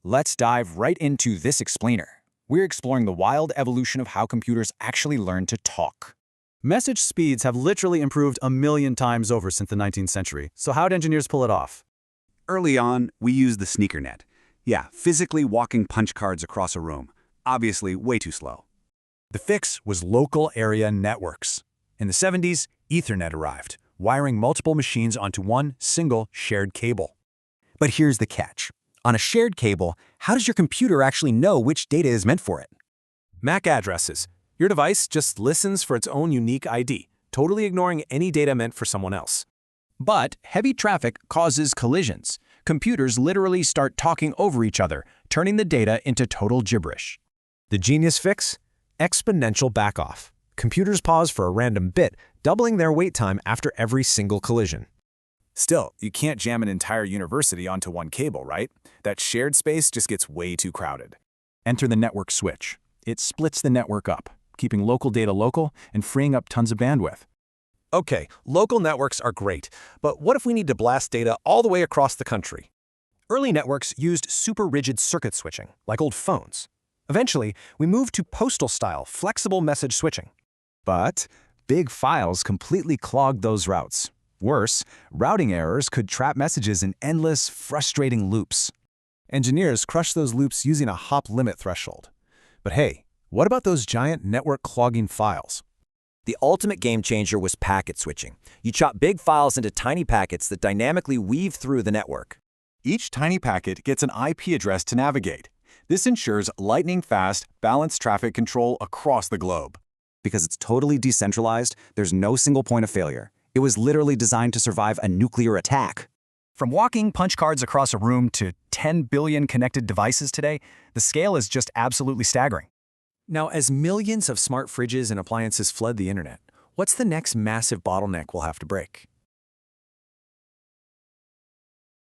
Let's dive right into this explainer. We're exploring the wild evolution of how computers actually learn to talk. Message speeds have literally improved a million times over since the 19th century, so how'd engineers pull it off? Early on, we used the sneaker net. Yeah, physically walking punch cards across a room. Obviously, way too slow. The fix was local area networks. In the 70s, Ethernet arrived, wiring multiple machines onto one single shared cable. But here's the catch. On a shared cable, how does your computer actually know which data is meant for it? MAC addresses. Your device just listens for its own unique ID, totally ignoring any data meant for someone else. But heavy traffic causes collisions. Computers literally start talking over each other, turning the data into total gibberish. The genius fix? Exponential backoff. Computers pause for a random bit, doubling their wait time after every single collision. Still, you can't jam an entire university onto one cable, right? That shared space just gets way too crowded. Enter the network switch. It splits the network up, keeping local data local and freeing up tons of bandwidth. Okay, local networks are great, but what if we need to blast data all the way across the country? Early networks used super rigid circuit switching, like old phones. Eventually, we moved to postal-style, flexible message switching. But big files completely clogged those routes. Worse, routing errors could trap messages in endless, frustrating loops. Engineers crushed those loops using a hop limit threshold. But hey, what about those giant network-clogging files? The ultimate game changer was packet switching. You chop big files into tiny packets that dynamically weave through the network. Each tiny packet gets an IP address to navigate. This ensures lightning-fast, balanced traffic control across the globe. Because it's totally decentralized, there's no single point of failure. It was literally designed to survive a nuclear attack. From walking punch cards across a room to 10 billion connected devices today, the scale is just absolutely staggering. Now, as millions of smart fridges and appliances flood the internet, what's the next massive bottleneck we'll have to break?